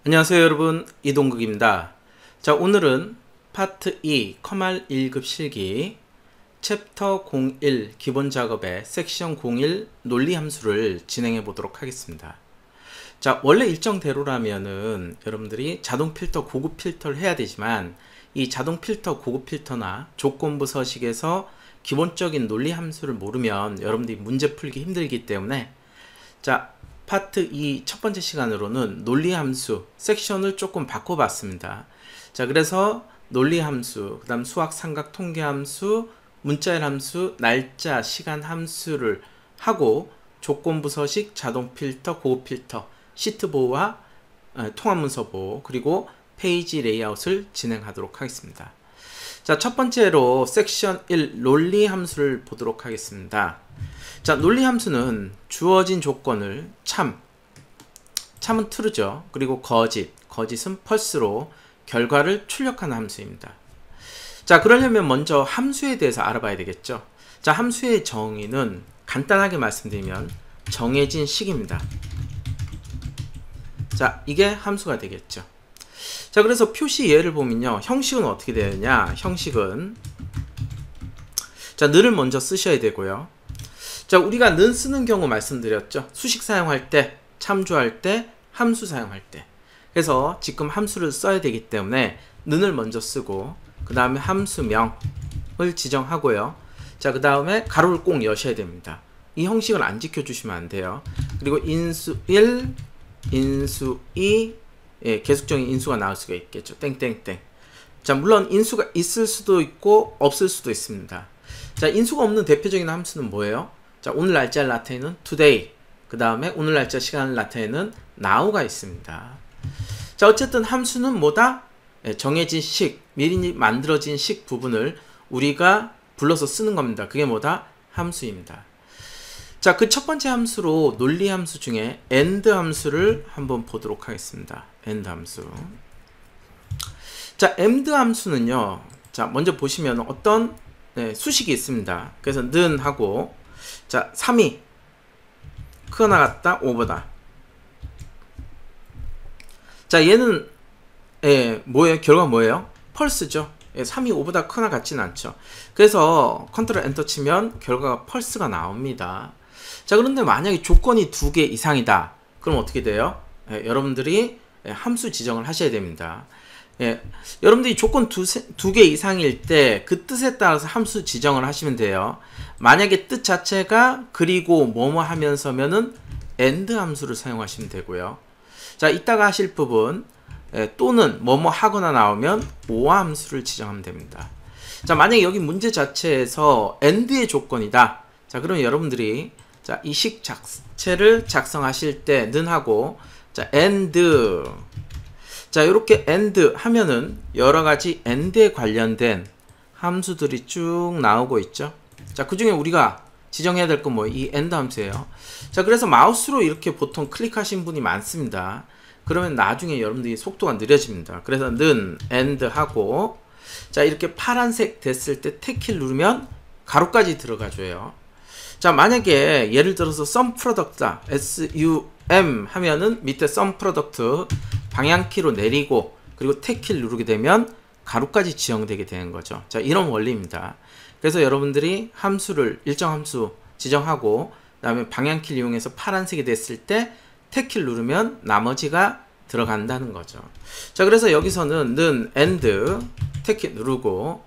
안녕하세요 여러분, 이동국입니다. 자, 오늘은 파트 2 커말 1급 실기 챕터 01 기본 작업의 섹션 01 논리 함수를 진행해 보도록 하겠습니다. 자, 원래 일정대로라면은 여러분들이 자동 필터, 고급 필터를 해야 되지만 이 자동 필터, 고급 필터나 조건부 서식에서 기본적인 논리 함수를 모르면 여러분들이 문제 풀기 힘들기 때문에 자, 파트 2 첫 번째 시간으로는 논리함수 섹션을 조금 바꿔봤습니다. 자, 그래서 논리함수, 그 다음 수학 삼각 통계함수, 문자열 함수, 날짜, 시간 함수를 하고 조건부 서식, 자동 필터, 고급 필터, 시트 보호와 통합 문서 보호, 그리고 페이지 레이아웃을 진행하도록 하겠습니다. 자, 첫 번째로 섹션 1 논리 함수를 보도록 하겠습니다. 자, 논리 함수는 주어진 조건을 참은 true죠. 그리고 거짓은 false로 결과를 출력하는 함수입니다. 자, 그러려면 먼저 함수에 대해서 알아봐야 되겠죠. 자, 함수의 정의는 간단하게 말씀드리면 정해진 식입니다. 자, 이게 함수가 되겠죠. 자, 그래서 표시 예를 보면요, 형식은 어떻게 되느냐. 형식은 자, 늘을 먼저 쓰셔야 되고요. 자, 우리가 는 쓰는 경우 말씀드렸죠. 수식 사용할 때, 참조할 때, 함수 사용할 때. 그래서 지금 함수를 써야 되기 때문에 는을 먼저 쓰고 그 다음에 함수명을 지정하고요. 자, 그 다음에 가로를 꼭 여셔야 됩니다. 이 형식을 안 지켜주시면 안 돼요. 그리고 인수 1, 인수 2, 예, 계속적인 인수가 나올 수가 있겠죠. 땡땡땡. 자, 물론 인수가 있을 수도 있고 없을 수도 있습니다. 자, 인수가 없는 대표적인 함수는 뭐예요? 자, 오늘 날짜를 나타내는 today, 그 다음에 오늘 날짜 시간을 나타내는 now가 있습니다. 자, 어쨌든 함수는 뭐다? 예, 정해진 식, 미리 만들어진 식 부분을 우리가 불러서 쓰는 겁니다. 그게 뭐다? 함수입니다. 자, 그 첫 번째 함수로 논리 함수 중에 AND 함수를 한번 보도록 하겠습니다. AND 함수. 자, AND 함수는요, 자, 먼저 보시면 어떤 수식이 있습니다. 그래서 는 하고, 자, 3이 크거나 같다, 오버다. 자, 얘는 뭐예요? 결과가 뭐예요? 펄스죠. 3이 오버다 크거나 같지는 않죠. 그래서 컨트롤 엔터 치면 결과가 펄스가 나옵니다. 자, 그런데 만약에 조건이 2개 이상이다. 그럼 어떻게 돼요? 여러분들이 함수 지정을 하셔야 됩니다. 여러분들이 조건 2개 이상일 때 그 뜻에 따라서 함수 지정을 하시면 돼요. 만약에 뜻 자체가 그리고 뭐뭐 하면서면은 AND 함수를 사용하시면 되고요. 자, 이따가 하실 부분 또는 뭐뭐 하거나 나오면 OR 함수를 지정하면 됩니다. 자, 만약에 여기 문제 자체에서 AND의 조건이다. 자, 그러면 여러분들이 자, 이 식 자체를 작성하실 때는 하고 자, AND 자, 이렇게 AND 하면은 여러가지 AND에 관련된 함수들이 쭉 나오고 있죠. 자, 그 중에 우리가 지정해야 될 건 뭐 이 AND 함수예요. 자, 그래서 마우스로 이렇게 보통 클릭하신 분이 많습니다. 그러면 나중에 여러분들이 속도가 느려집니다. 그래서 는 AND 하고 자, 이렇게 파란색 됐을 때 탭키를 누르면 가로까지 들어가줘요. 자, 만약에 예를 들어서 sum product다, SUM 하면은 밑에 sum product 방향키로 내리고 그리고 탭키를 누르게 되면 가로까지 지정되게 되는 거죠. 자, 이런 원리입니다. 그래서 여러분들이 함수를 일정 함수 지정하고 그 다음에 방향키를 이용해서 파란색이 됐을 때 탭키를 누르면 나머지가 들어간다는 거죠. 자, 그래서 여기서는 는 AND 탭키 누르고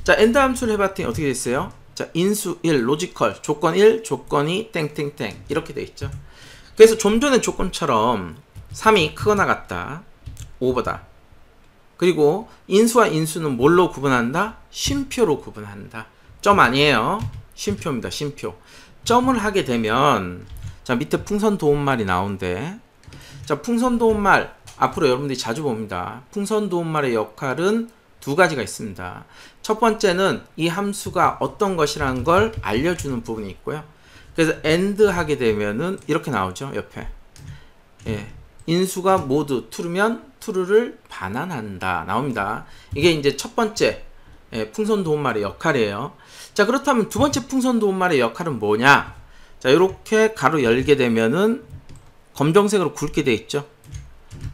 자, AND 함수를 해봤더니 어떻게 됐어요? 자, 인수 1, 로지컬, 조건 1, 조건 2, 땡땡땡 이렇게 돼 있죠. 그래서 좀 전의 조건처럼 3이 크거나 같다, 오버다. 그리고 인수와 인수는 뭘로 구분한다? 쉼표로 구분한다. 점 아니에요. 쉼표입니다. 쉼표. 점을 하게 되면 자, 밑에 풍선 도움말이 나오는데 자, 풍선 도움말 앞으로 여러분들이 자주 봅니다. 풍선 도움말의 역할은 두 가지가 있습니다. 첫 번째는 이 함수가 어떤 것이라는 걸 알려주는 부분이 있고요. 그래서 AND 하게 되면은 이렇게 나오죠. 옆에 인수가 모두 true면 true를 반환한다 나옵니다. 이게 이제 첫 번째 풍선 도움말의 역할이에요. 자, 그렇다면 두 번째 풍선 도움말의 역할은 뭐냐? 자, 이렇게 가로 열게 되면은 검정색으로 굵게 돼 있죠.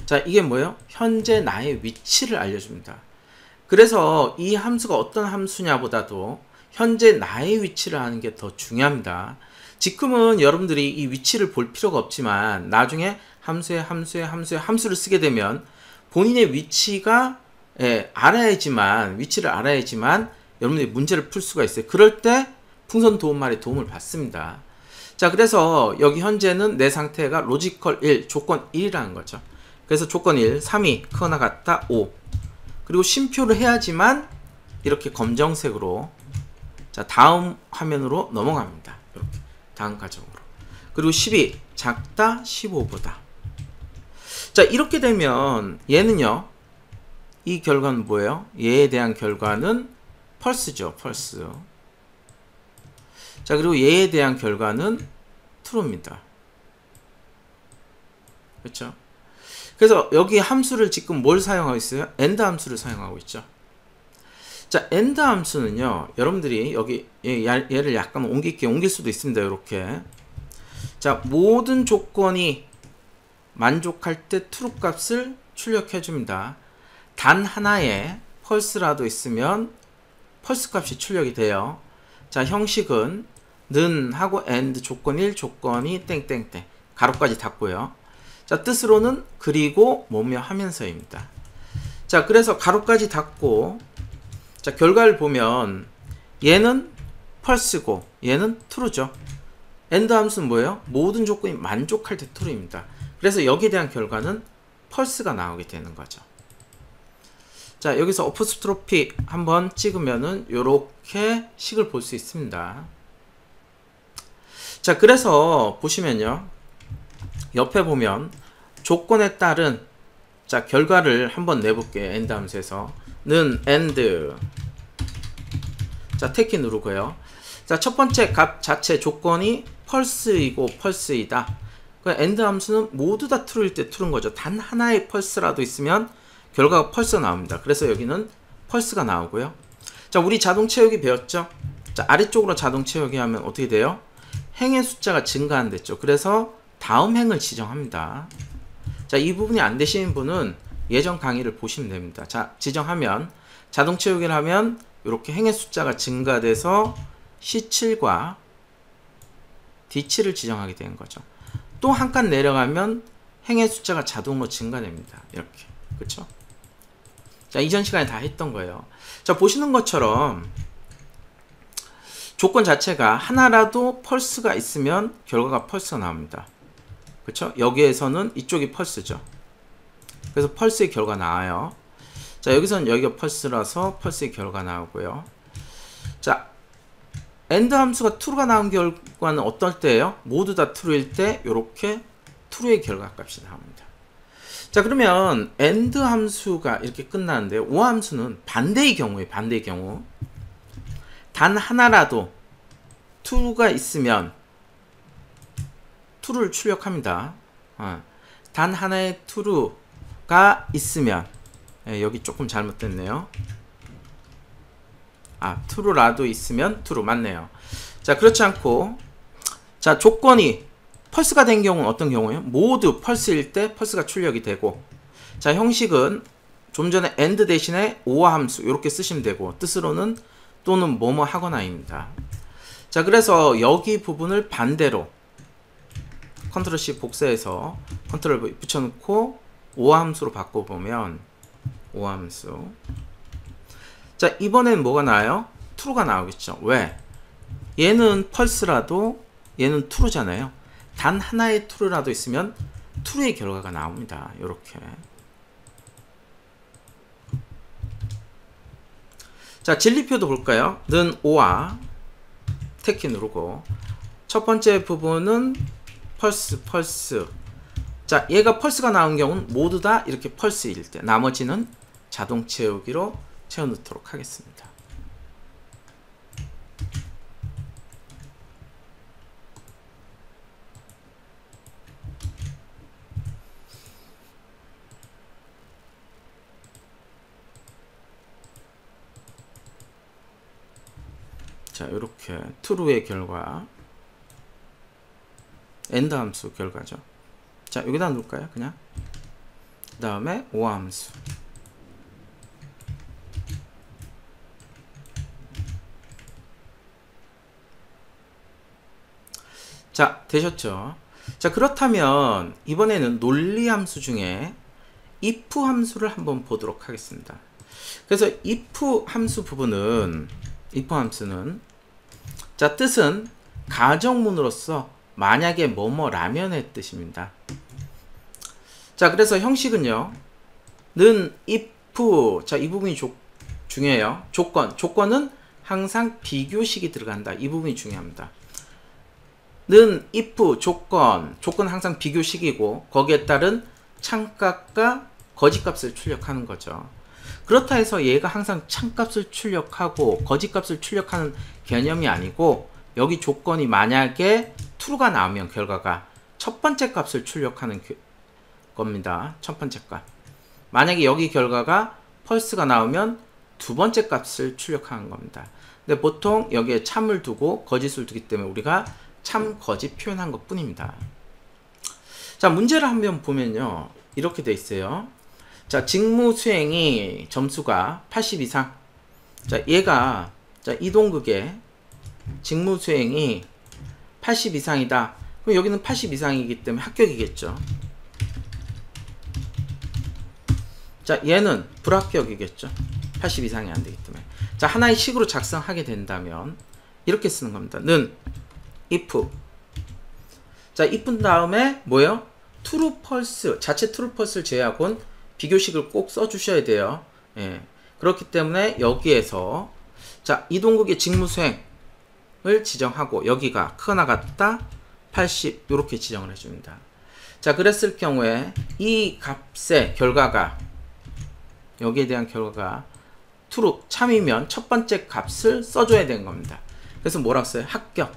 자, 이게 뭐예요? 현재 나의 위치를 알려줍니다. 그래서 이 함수가 어떤 함수냐보다도 현재 나의 위치를 아는 게 더 중요합니다. 지금은 여러분들이 이 위치를 볼 필요가 없지만 나중에 함수를 쓰게 되면 본인의 위치가 위치를 알아야지만 여러분들이 문제를 풀 수가 있어요. 그럴 때 풍선 도움말의 도움을 받습니다. 자, 그래서 여기 현재는 내 상태가 로지컬 1, 조건 1이라는 거죠. 그래서 조건 1, 3이 크거나 같다 5. 그리고 쉼표를 해야지만 이렇게 검정색으로 자, 다음 화면으로 넘어갑니다. 이렇게 다음 과정으로. 그리고 12 작다 15보다. 자, 이렇게 되면 얘는요. 이 결과는 뭐예요? 얘에 대한 결과는 펄스죠. 펄스. 자, 그리고 얘에 대한 결과는 true입니다. 그렇죠? 그래서 여기 함수를 지금 뭘 사용하고 있어요? AND 함수를 사용하고 있죠. 자, AND 함수는요. 여러분들이 여기 얘를 약간 옮길 수도 있습니다. 이렇게. 자, 모든 조건이 만족할 때 true 값을 출력해 줍니다. 단 하나의 펄스라도 있으면 펄스 값이 출력이 돼요. 자, 형식은 는 하고 AND 조건 1, 조건이 땡땡땡 가로까지 닫고요. 자, 뜻으로는 그리고 뭐며 하면서입니다. 자, 그래서 가로까지 닫고 자, 결과를 보면 얘는 펄스고 얘는 true죠. AND 함수는 뭐예요? 모든 조건이 만족할 때 true입니다. 그래서 여기에 대한 결과는 펄스가 나오게 되는 거죠. 자, 여기서 어포스트로피 한번 찍으면은 요렇게 식을 볼 수 있습니다. 자, 그래서 보시면요. 옆에 보면 조건에 따른 자, 결과를 한번 내볼게요. AND 함수에서 는 AND 자, 택키 누르고요. 자, 첫 번째 값 자체 조건이 펄스이고 펄스이다. 그 AND 함수는 모두 다 true일 때 true인 거죠. 단 하나의 펄스라도 있으면 결과가 펄스가 나옵니다. 그래서 여기는 펄스가 나오고요. 자, 우리 자동 채우기 배웠죠? 자, 아래쪽으로 자동 채우기 하면 어떻게 돼요? 행의 숫자가 증가한댔죠. 그래서 다음 행을 지정합니다. 자, 이 부분이 안 되시는 분은 예전 강의를 보시면 됩니다. 자, 지정하면 자동 채우기를 하면 이렇게 행의 숫자가 증가돼서 C7과 D7을 지정하게 되는 거죠. 또 한 칸 내려가면 행의 숫자가 자동으로 증가됩니다. 이렇게. 그쵸? 자, 이전 시간에 다 했던 거예요. 자, 보시는 것처럼 조건 자체가 하나라도 펄스가 있으면 결과가 펄스가 나옵니다. 그쵸? 여기에서는 이쪽이 펄스죠. 그래서 펄스의 결과 나와요. 자, 여기서는 여기가 펄스라서 펄스의 결과 나오고요. 자, AND 함수가 true가 나온 결과는 어떨 때예요? 모두 다 true일 때 이렇게 true의 결과 값이 나옵니다. 자, 그러면 AND 함수가 이렇게 끝나는데요. OR 함수는 반대의 경우에 반대의 경우 단 하나라도 true가 있으면 true를 출력합니다. 단 하나의 true가 있으면 여기 조금 잘못됐네요. true라도 있으면 true 맞네요. 자, 그렇지 않고 자, 조건이 펄스가 된 경우는 어떤 경우예요? 모두 펄스일 때 펄스가 출력이 되고 자, 형식은 좀 전에 AND 대신에 OR 함수 이렇게 쓰시면 되고 뜻으로는 또는 뭐뭐 하거나입니다. 자, 그래서 여기 부분을 반대로 컨트롤 C 복사해서 컨트롤 V 붙여놓고 OR 함수로 바꿔보면 OR 함수 자, 이번엔 뭐가 나와요? true가 나오겠죠. 왜? 얘는 펄스라도 얘는 true잖아요. 단 하나의 true라도 있으면 true의 결과가 나옵니다. 요렇게. 자, 진리표도 볼까요? 는 OR 택키 누르고 첫 번째 부분은 펄스 자, 얘가 펄스가 나온 경우는 모두 다 이렇게 펄스일 때 나머지는 자동 채우기로 채워 넣도록 하겠습니다. 자, 이렇게 true의 결과 AND 함수 결과죠. 자, 여기다 놓을까요? 그냥 그 다음에 오화 함수. 자, 되셨죠? 자, 그렇다면 이번에는 논리 함수 중에 if 함수를 한번 보도록 하겠습니다. 그래서 if 함수 부분은, if 함수는, 자, 뜻은 가정문으로서 만약에 뭐뭐라면의 뜻입니다. 자, 그래서 형식은요, 는 if, 자, 이 부분이 중요해요. 조건은 항상 비교식이 들어간다. 이 부분이 중요합니다. 는 if 조건 항상 비교식이고 거기에 따른 참값과 거짓값을 출력하는 거죠. 그렇다 해서 얘가 항상 참값을 출력하고 거짓값을 출력하는 개념이 아니고, 여기 조건이 만약에 true가 나오면 결과가 첫 번째 값을 출력하는 겁니다. 첫 번째 값. 만약에 여기 결과가 false가 나오면 두 번째 값을 출력하는 겁니다. 근데 보통 여기에 참을 두고 거짓을 두기 때문에 우리가 참 거짓 표현한 것 뿐입니다. 자, 문제를 한번 보면요, 이렇게 돼 있어요. 자, 직무 수행이 점수가 80 이상. 자, 얘가, 자, 이동극의 직무 수행이 80 이상이다. 그럼 여기는 80 이상이기 때문에 합격이겠죠. 자, 얘는 불합격이겠죠. 80 이상이 안 되기 때문에. 자, 하나의 식으로 작성하게 된다면 이렇게 쓰는 겁니다. 는 if. 자, if 다음에 뭐예요? true, false. 자체 true, false를 제외하고는 비교식을 꼭 써주셔야 돼요. 예. 그렇기 때문에 여기에서, 자, 이동국의 직무 수행을 지정하고 여기가 크거나 같다 80 이렇게 지정을 해줍니다. 자, 그랬을 경우에 이 값의 결과가, 여기에 대한 결과가 true, 참이면 첫 번째 값을 써줘야 되는 겁니다. 그래서 뭐라고 써요? 합격.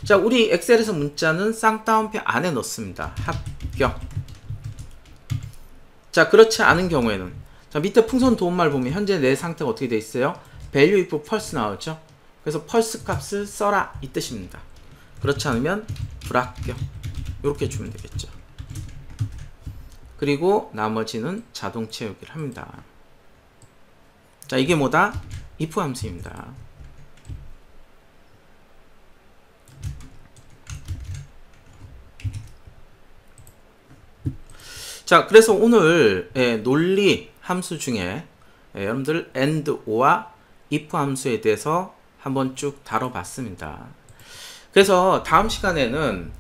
자, 우리 엑셀에서 문자는 쌍따옴표 안에 넣습니다. 합격. 자, 그렇지 않은 경우에는, 자, 밑에 풍선 도움말 보면 현재 내 상태가 어떻게 돼 있어요? value if false 나오죠. 그래서 false 값을 써라 이 뜻입니다. 그렇지 않으면 불합격. 이렇게 주면 되겠죠. 그리고 나머지는 자동 채우기를 합니다. 자, 이게 뭐다? if 함수입니다. 자, 그래서 오늘 논리 함수 중에 여러분들 and, or와 if 함수에 대해서 한번 쭉 다뤄봤습니다. 그래서 다음 시간에는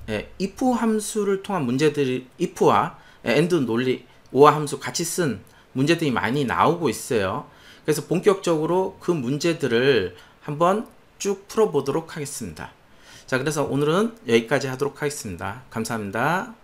if 함수를 통한 문제들이, if와 and, 논리, or 함수 같이 쓴 문제들이 많이 나오고 있어요. 그래서 본격적으로 그 문제들을 한번 쭉 풀어보도록 하겠습니다. 자, 그래서 오늘은 여기까지 하도록 하겠습니다. 감사합니다.